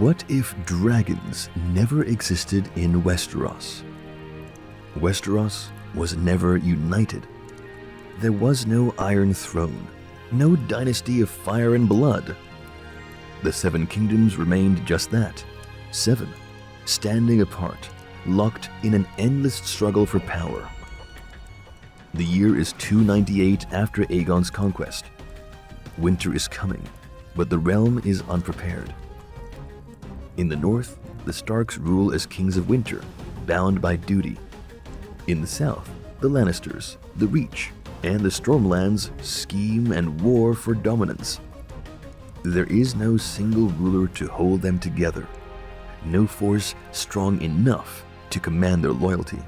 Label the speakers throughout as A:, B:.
A: What if dragons never existed in Westeros? Westeros was never united. There was no Iron Throne, no dynasty of fire and blood. The Seven Kingdoms remained just that, 7, standing apart, locked in an endless struggle for power. The year is 298 after Aegon's conquest. Winter is coming, but the realm is unprepared. In the north, the Starks rule as kings of winter, bound by duty. In the south, the Lannisters, the Reach, and the Stormlands scheme and war for dominance. There is no single ruler to hold them together, no force strong enough to command their loyalty.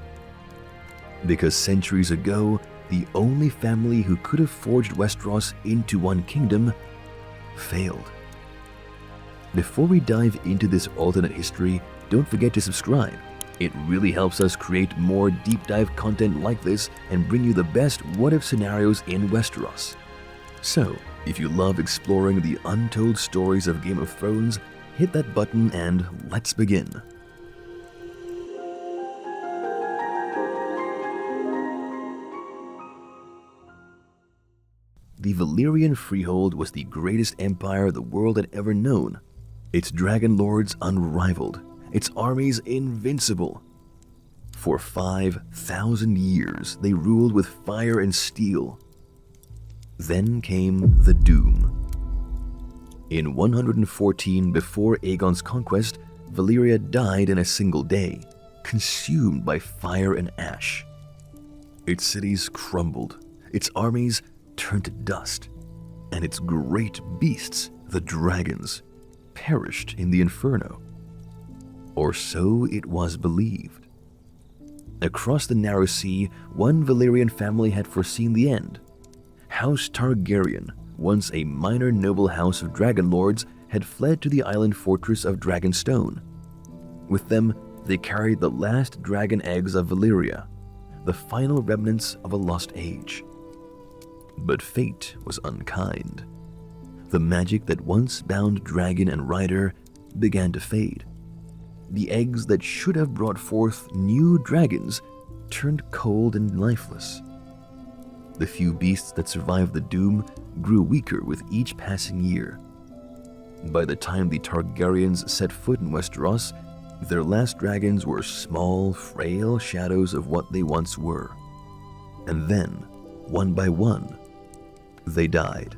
A: Because centuries ago, the only family who could have forged Westeros into one kingdom failed. Before we dive into this alternate history, don't forget to subscribe. It really helps us create more deep dive content like this and bring you the best what-if scenarios in Westeros. So, if you love exploring the untold stories of Game of Thrones, hit that button and let's begin. The Valyrian Freehold was the greatest empire the world had ever known. Its dragon lords unrivaled, its armies invincible. For 5,000 years, they ruled with fire and steel. Then came the Doom. In 114 before Aegon's conquest, Valyria died in a single day, consumed by fire and ash. Its cities crumbled, its armies turned to dust, and its great beasts, the dragons, perished in the inferno. Or so it was believed. Across the narrow sea, one Valyrian family had foreseen the end. House Targaryen, once a minor noble house of dragon lords, had fled to the island fortress of Dragonstone. With them, they carried the last dragon eggs of Valyria, the final remnants of a lost age. But fate was unkind. The magic that once bound dragon and rider began to fade. The eggs that should have brought forth new dragons turned cold and lifeless. The few beasts that survived the Doom grew weaker with each passing year. By the time the Targaryens set foot in Westeros, their last dragons were small, frail shadows of what they once were. And then, one by one, they died.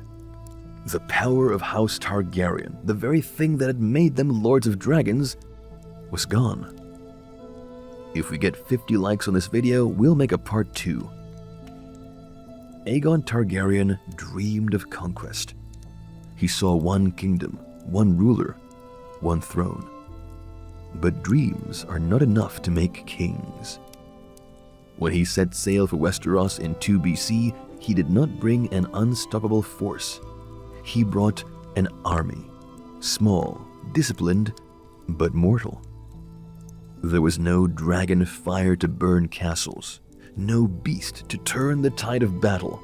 A: The power of House Targaryen, the very thing that had made them Lords of Dragons, was gone. If we get 50 likes on this video, we'll make a part 2. Aegon Targaryen dreamed of conquest. He saw one kingdom, one ruler, one throne. But dreams are not enough to make kings. When he set sail for Westeros in 2 BC, he did not bring an unstoppable force. He brought an army, small, disciplined, but mortal. There was no dragon fire to burn castles, no beast to turn the tide of battle,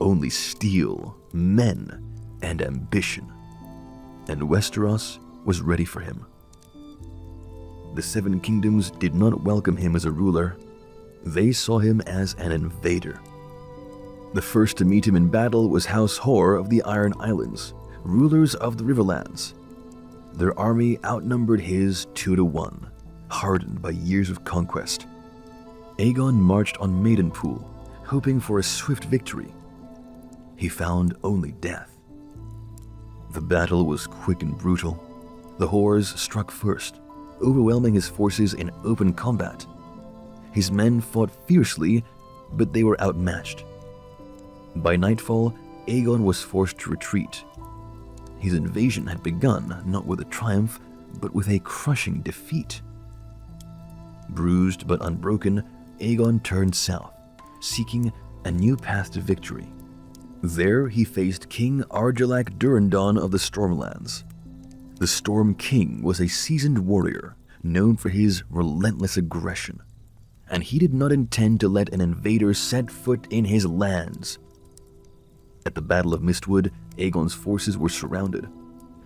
A: only steel, men, and ambition. And Westeros was ready for him. The Seven Kingdoms did not welcome him as a ruler. They saw him as an invader. The first to meet him in battle was House Hor of the Iron Islands, rulers of the Riverlands. Their army outnumbered his 2-1, hardened by years of conquest. Aegon marched on Maidenpool, hoping for a swift victory. He found only death. The battle was quick and brutal. The Hors struck first, overwhelming his forces in open combat. His men fought fiercely, but they were outmatched. By nightfall, Aegon was forced to retreat. His invasion had begun not with a triumph, but with a crushing defeat. Bruised but unbroken, Aegon turned south, seeking a new path to victory. There he faced King Argilac Durrandon of the Stormlands. The Storm King was a seasoned warrior, known for his relentless aggression, and he did not intend to let an invader set foot in his lands. At the Battle of Mistwood, Aegon's forces were surrounded.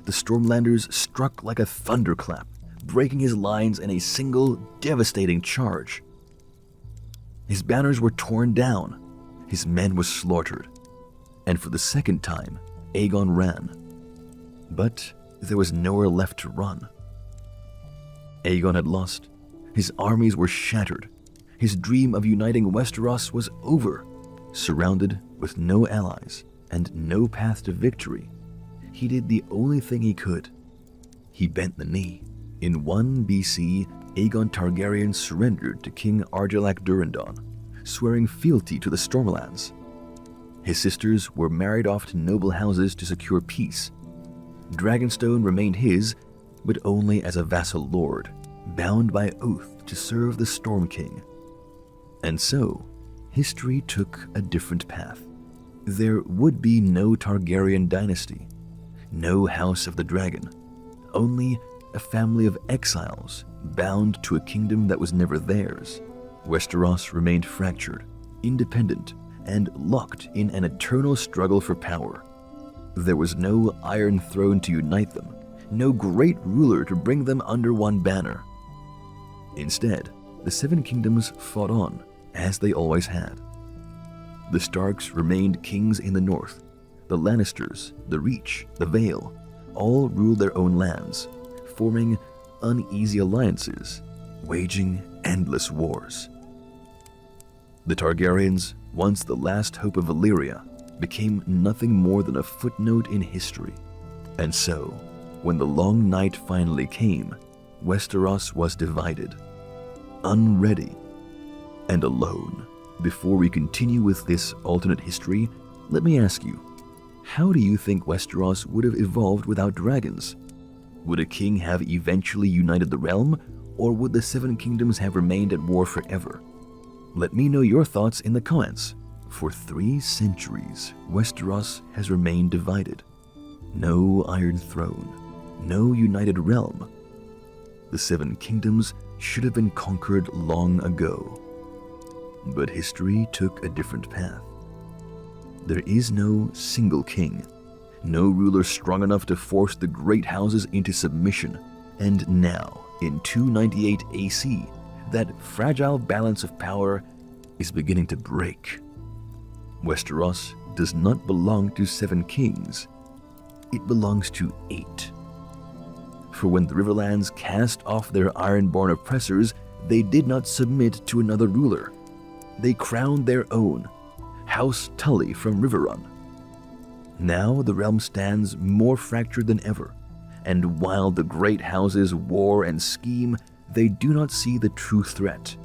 A: the Stormlanders struck like a thunderclap, breaking his lines in a single devastating charge. His banners were torn down, his men were slaughtered, and for the second time, Aegon ran. But there was nowhere left to run. Aegon had lost. His armies were shattered. His dream of uniting Westeros was over. Surrounded with no allies and no path to victory, he did the only thing he could. He bent the knee. In 1 BC, Aegon Targaryen surrendered to King Argilac Durrandon, swearing fealty to the Stormlands. His sisters were married off to noble houses to secure peace. Dragonstone remained his, but only as a vassal lord, bound by oath to serve the Storm King. And so, history took a different path. There would be no Targaryen dynasty, no House of the Dragon, only a family of exiles bound to a kingdom that was never theirs. Westeros remained fractured, independent, and locked in an eternal struggle for power. There was no Iron Throne to unite them, no great ruler to bring them under one banner. Instead, the Seven Kingdoms fought on, as they always had. The Starks remained kings in the north. The Lannisters, the Reach, the Vale, all ruled their own lands, forming uneasy alliances, waging endless wars. The Targaryens, once the last hope of Valyria, became nothing more than a footnote in history. And so, when the long night finally came, Westeros was divided, unready, and alone. Before we continue with this alternate history, let me ask you, how do you think Westeros would have evolved without dragons? Would a king have eventually united the realm, or would the Seven Kingdoms have remained at war forever? Let me know your thoughts in the comments. For 3 centuries, Westeros has remained divided. No Iron Throne, no united realm. The Seven Kingdoms should have been conquered long ago. But history took a different path. There is no single king, no ruler strong enough to force the great houses into submission. And now, in 298 AC, that fragile balance of power is beginning to break. Westeros does not belong to 7 kings. It belongs to 8. For when the Riverlands cast off their ironborn oppressors, they did not submit to another ruler. They crowned their own, House Tully from Riverrun. Now the realm stands more fractured than ever, and while the great houses war and scheme, they do not see the true threat.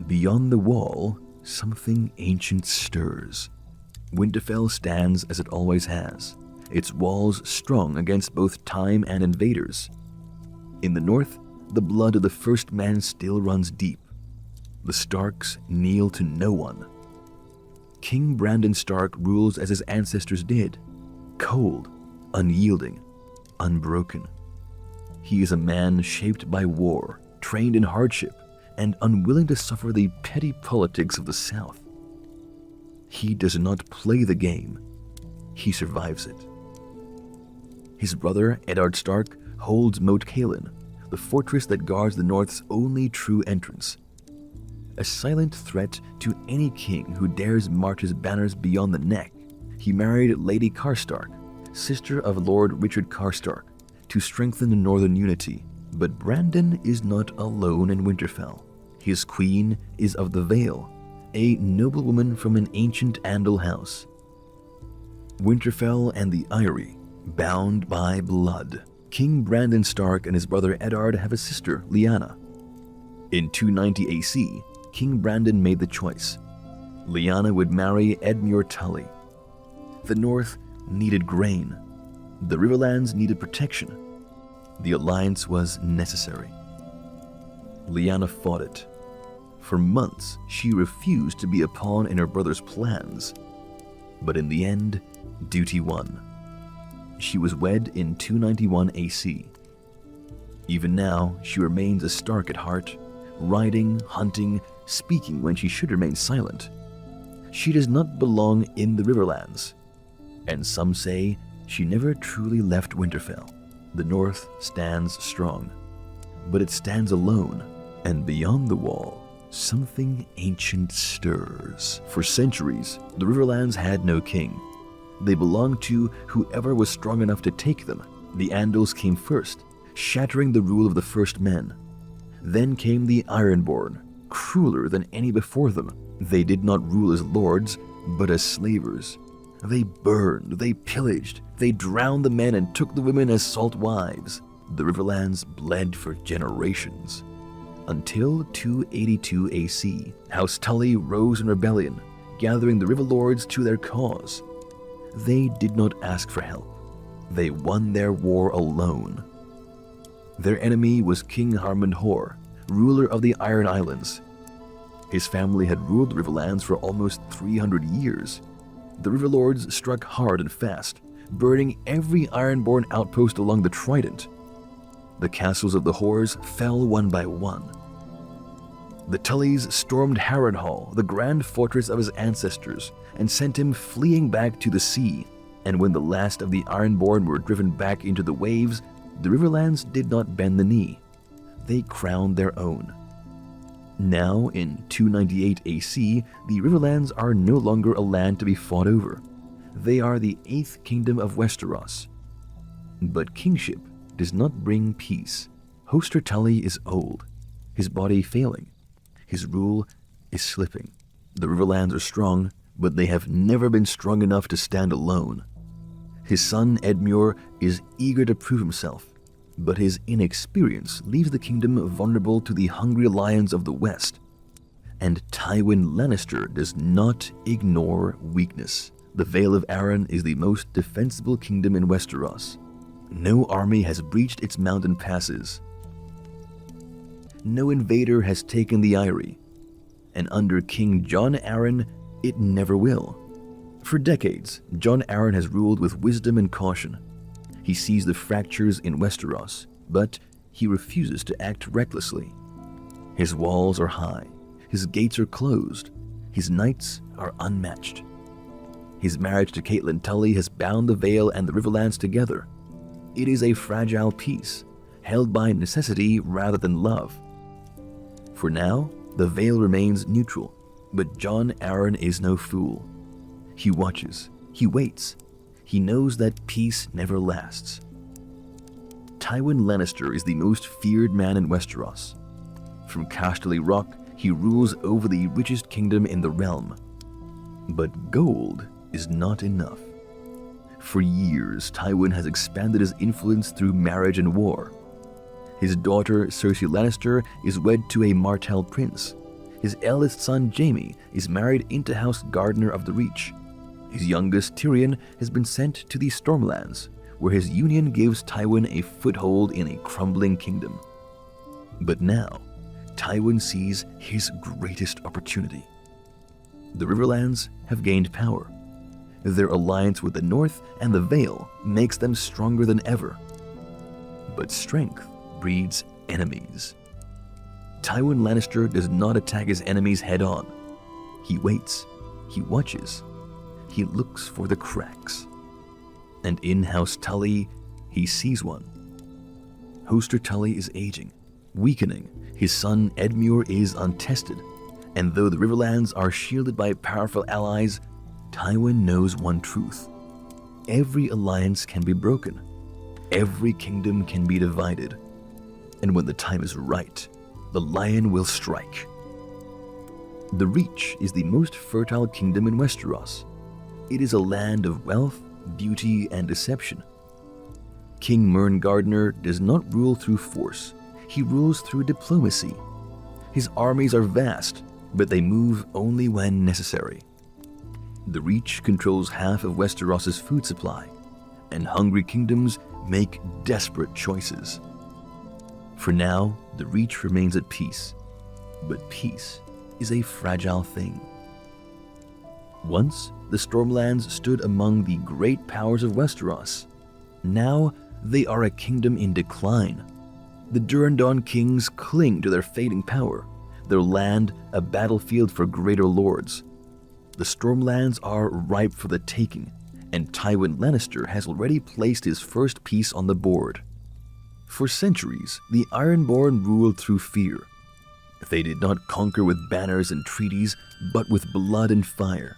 A: Beyond the wall, something ancient stirs. Winterfell stands as it always has, its walls strong against both time and invaders. In the north, the blood of the first man still runs deep. The Starks kneel to no one. King Brandon Stark rules as his ancestors did, cold, unyielding, unbroken. He is a man shaped by war, trained in hardship, and unwilling to suffer the petty politics of the South. He does not play the game, he survives it. His brother, Eddard Stark, holds Moat Cailin, the fortress that guards the North's only true entrance. A silent threat to any king who dares march his banners beyond the neck, he married Lady Karstark, sister of Lord Richard Karstark, to strengthen the northern unity. But Brandon is not alone in Winterfell. His queen is of the Vale, a noblewoman from an ancient Andal house. Winterfell and the Eyrie, bound by blood. King Brandon Stark and his brother Eddard have a sister, Lyanna. In 290 AC, King Brandon made the choice. Lyanna would marry Edmure Tully. The North needed grain. The Riverlands needed protection. The alliance was necessary. Lyanna fought it. For months, she refused to be a pawn in her brother's plans. But in the end, duty won. She was wed in 291 AC. Even now, she remains a Stark at heart, riding, hunting, speaking when she should remain silent. She does not belong in the Riverlands, and some say She never truly left Winterfell. The North stands strong, but it stands alone, and beyond the wall, something ancient stirs. For centuries, the Riverlands had no king. They belonged to whoever was strong enough to take them. The Andals came first, shattering the rule of the first men. Then came the Ironborn, crueler than any before them. They did not rule as lords, but as slavers. They burned, they pillaged, they drowned the men and took the women as salt wives. The Riverlands bled for generations. Until 282 AC, House Tully rose in rebellion, gathering the River Lords to their cause. They did not ask for help. They won their war alone. Their enemy was King Harmund Hor, ruler of the Iron Islands. His family had ruled the Riverlands for almost 300 years. The River Lords struck hard and fast, burning every Ironborn outpost along the Trident. The castles of the Hors fell one by one. The Tullys stormed Harrenhal, the grand fortress of his ancestors, and sent him fleeing back to the sea. And when the last of the Ironborn were driven back into the waves, the Riverlands did not bend the knee. They crowned their own. Now, in 298 AC, the Riverlands are no longer a land to be fought over. They are the 8th kingdom of Westeros. But kingship does not bring peace. Hoster Tully is old, his body failing. His rule is slipping. The Riverlands are strong, but they have never been strong enough to stand alone. His son Edmure is eager to prove himself, but his inexperience leaves the kingdom vulnerable to the hungry lions of the West. And Tywin Lannister does not ignore weakness. The Vale of Arryn is the most defensible kingdom in Westeros. No army has breached its mountain passes. No invader has taken the Eyrie, and under King Jon Arryn, it never will. For decades, Jon Arryn has ruled with wisdom and caution. He sees the fractures in Westeros, but he refuses to act recklessly. His walls are high, his gates are closed, his knights are unmatched. His marriage to Catelyn Tully has bound the Vale and the Riverlands together. It is a fragile peace, held by necessity rather than love. For now, the Vale remains neutral, but Jon Arryn is no fool. He watches, he waits, he knows that peace never lasts. Tywin Lannister is the most feared man in Westeros. From Casterly Rock, he rules over the richest kingdom in the realm. But gold is not enough. For years, Tywin has expanded his influence through marriage and war. His daughter, Cersei Lannister, is wed to a Martell prince. His eldest son, Jaime, is married into House Gardener of the Reach. His youngest, Tyrion, has been sent to the Stormlands, where his union gives Tywin a foothold in a crumbling kingdom. But now, Tywin sees his greatest opportunity. The Riverlands have gained power. Their alliance with the North and the Vale makes them stronger than ever. But strength breeds enemies. Tywin Lannister does not attack his enemies head-on. He waits, he watches, he looks for the cracks. And in House Tully, he sees one. Hoster Tully is aging, weakening. His son Edmure is untested. And though the Riverlands are shielded by powerful allies, Tywin knows one truth. Every alliance can be broken. Every kingdom can be divided. And when the time is right, the lion will strike. The Reach is the most fertile kingdom in Westeros. It is a land of wealth, beauty, and deception. King Mern Gardener does not rule through force. He rules through diplomacy. His armies are vast, but they move only when necessary. The Reach controls half of Westeros' food supply, and hungry kingdoms make desperate choices. For now, the Reach remains at peace, but peace is a fragile thing. Once, the Stormlands stood among the great powers of Westeros. Now, they are a kingdom in decline. The Durrandon kings cling to their fading power, their land a battlefield for greater lords. The Stormlands are ripe for the taking, and Tywin Lannister has already placed his first piece on the board. For centuries, the Ironborn ruled through fear. They did not conquer with banners and treaties, but with blood and fire.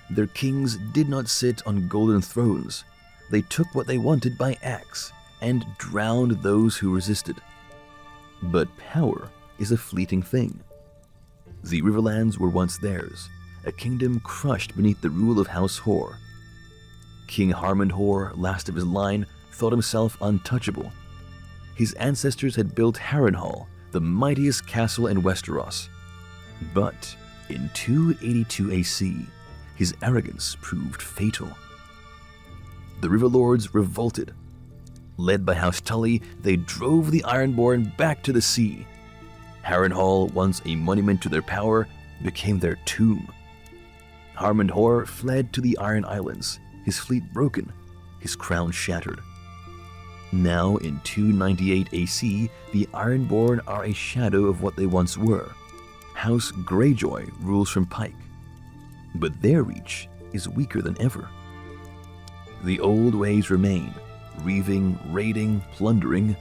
A: Their kings did not sit on golden thrones. They took what they wanted by axe and drowned those who resisted. But power is a fleeting thing. The Riverlands were once theirs, a kingdom crushed beneath the rule of House Hoare. King Harmondhor, last of his line, thought himself untouchable. His ancestors had built Harrenhal, the mightiest castle in Westeros. But in 282 AC, his arrogance proved fatal. The Riverlords revolted. Led by House Tully, they drove the Ironborn back to the sea. Harrenhal, once a monument to their power, became their tomb. Harmondhor fled to the Iron Islands, his fleet broken, his crown shattered. Now, in 298 AC, the Ironborn are a shadow of what they once were. House Greyjoy rules from Pike, but their reach is weaker than ever. The old ways remain, reaving, raiding, plundering,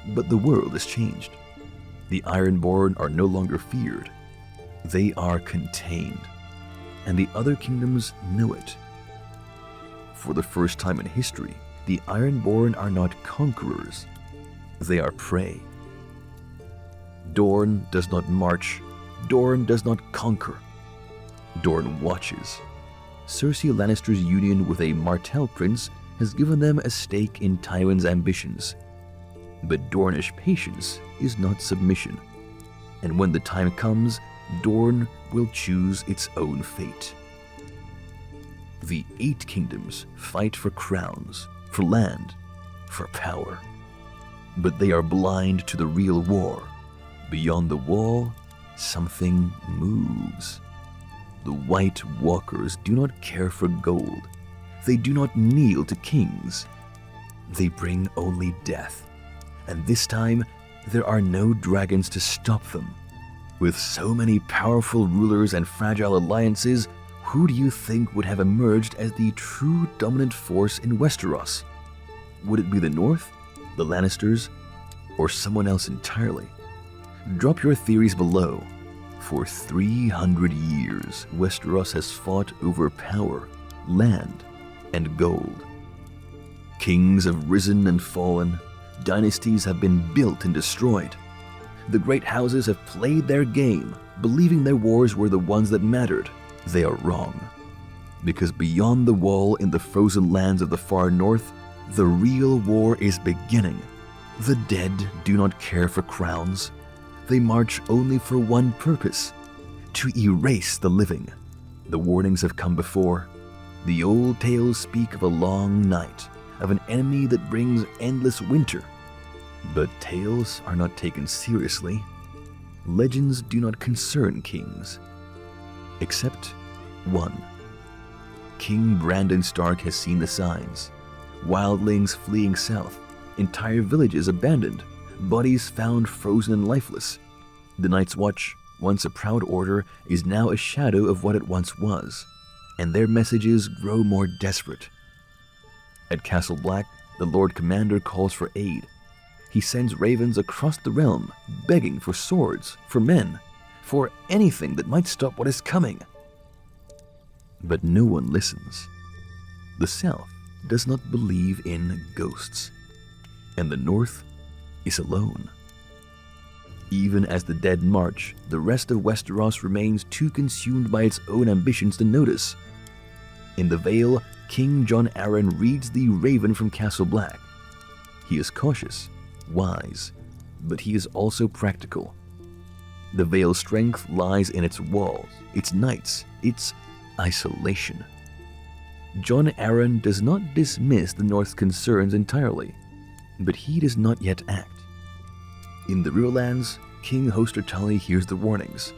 A: but the world has changed. The Ironborn are no longer feared. They are contained, and the other kingdoms know it. For the first time in history, the Ironborn are not conquerors. They are prey. Dorne does not march. Dorne does not conquer. Dorne watches. Cersei Lannister's union with a Martell prince has given them a stake in Tywin's ambitions. But Dornish patience is not submission. And when the time comes, Dorne will choose its own fate. The 8 kingdoms fight for crowns, for land, for power. But they are blind to the real war. Beyond the wall, something moves. The White Walkers do not care for gold. They do not kneel to kings. They bring only death. And this time, there are no dragons to stop them. With so many powerful rulers and fragile alliances, who do you think would have emerged as the true dominant force in Westeros? Would it be the North, the Lannisters, or someone else entirely? Drop your theories below. For 300 years, Westeros has fought over power, land, and gold. Kings have risen and fallen. Dynasties have been built and destroyed. The great houses have played their game, believing their wars were the ones that mattered. They are wrong. Because beyond the wall in the frozen lands of the far north, the real war is beginning. The dead do not care for crowns. They march only for one purpose: to erase the living. The warnings have come before. The old tales speak of a long night, of an enemy that brings endless winter. But tales are not taken seriously. Legends do not concern kings. Except one. King Brandon Stark has seen the signs. Wildlings fleeing south, entire villages abandoned, bodies found frozen and lifeless. The Night's Watch, once a proud order, is now a shadow of what it once was, and their messages grow more desperate. At Castle Black, the Lord Commander calls for aid. He sends ravens across the realm, begging for swords, for men, for anything that might stop what is coming. But no one listens. The South does not believe in ghosts, and the North is alone. Even as the dead march, the rest of Westeros remains too consumed by its own ambitions to notice. In the Vale, King Jon Arryn reads the Raven from Castle Black. He is cautious, wise, but he is also practical. The Vale's strength lies in its walls, its knights, its isolation. Jon Arryn does not dismiss the North's concerns entirely, but he does not yet act. In the Riverlands, King Hoster Tully hears the warnings.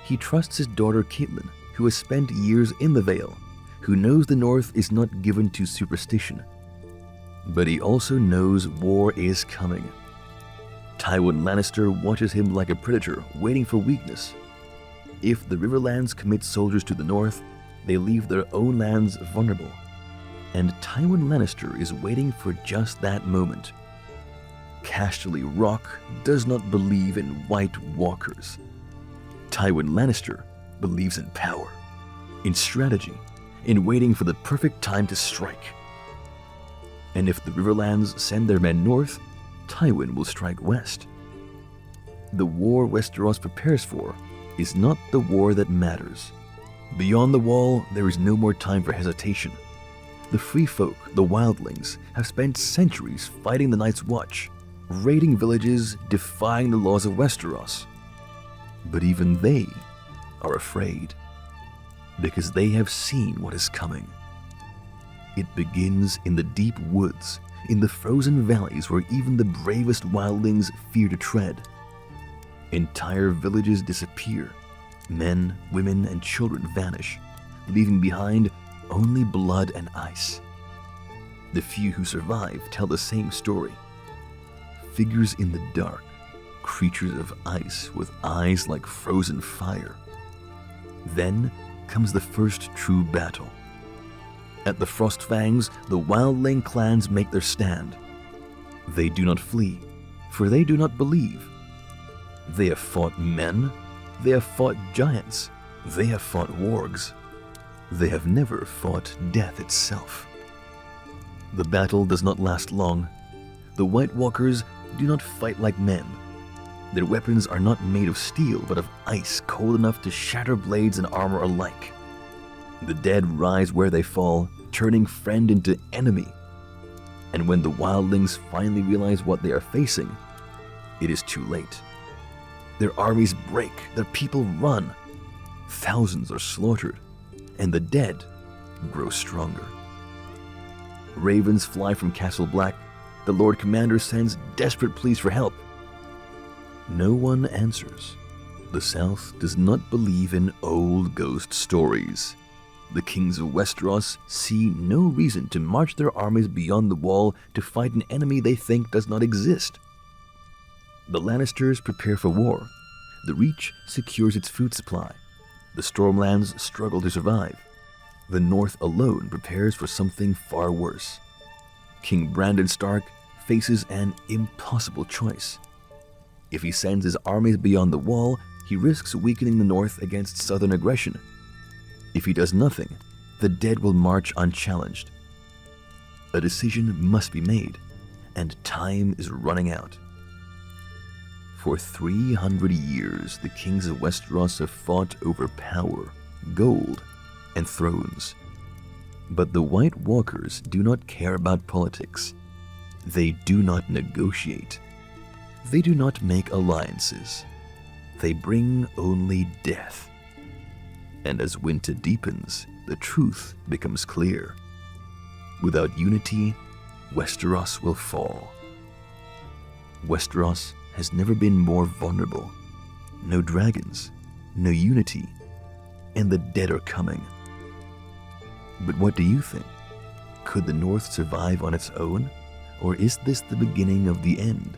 A: He trusts his daughter Catelyn, who has spent years in the Vale, who knows the North is not given to superstition. But he also knows war is coming. Tywin Lannister watches him like a predator, waiting for weakness. If the Riverlands commit soldiers to the North, they leave their own lands vulnerable. and Tywin Lannister is waiting for just that moment. Casterly Rock does not believe in White Walkers. Tywin Lannister believes in power, in strategy, in waiting for the perfect time to strike. And if the Riverlands send their men north, Tywin will strike west. The war Westeros prepares for is not the war that matters. Beyond the Wall, there is no more time for hesitation. The free folk, the wildlings, have spent centuries fighting the Night's Watch, raiding villages, defying the laws of Westeros. But even they are afraid, because they have seen what is coming. It begins in the deep woods, in the frozen valleys where even the bravest wildlings fear to tread. Entire villages disappear. Men, women, and children vanish, leaving behind only blood and ice. The few who survive tell the same story. Figures in the dark, creatures of ice with eyes like frozen fire. Then comes the first true battle. At the Frostfangs, the wildling clans make their stand. They do not flee, for they do not believe. They have fought men, they have fought giants, they have fought wargs. They have never fought death itself. The battle does not last long. The White Walkers do not fight like men. Their weapons are not made of steel, but of ice cold enough to shatter blades and armor alike. The dead rise where they fall, turning friend into enemy. And when the wildlings finally realize what they are facing, it is too late. Their armies break, their people run. Thousands are slaughtered, and the dead grow stronger. Ravens fly from Castle Black. The Lord Commander sends desperate pleas for help. No one answers. The South does not believe in old ghost stories. The kings of Westeros see no reason to march their armies beyond the Wall to fight an enemy they think does not exist. The Lannisters prepare for war. The Reach secures its food supply. The Stormlands struggle to survive. The North alone prepares for something far worse. King Brandon Stark faces an impossible choice. If he sends his armies beyond the Wall, he risks weakening the North against southern aggression. If he does nothing, the dead will march unchallenged. A decision must be made, and time is running out. For 300 years, the kings of Westeros have fought over power, gold, and thrones. But the White Walkers do not care about politics. They do not negotiate. They do not make alliances. They bring only death. And as winter deepens, the truth becomes clear. Without unity, Westeros will fall. Westeros has never been more vulnerable. No dragons, no unity, and the dead are coming. But what do you think? Could the North survive on its own, or is this the beginning of the end?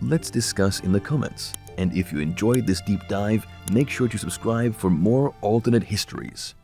A: Let's discuss in the comments, and if you enjoyed this deep dive, make sure to subscribe for more alternate histories.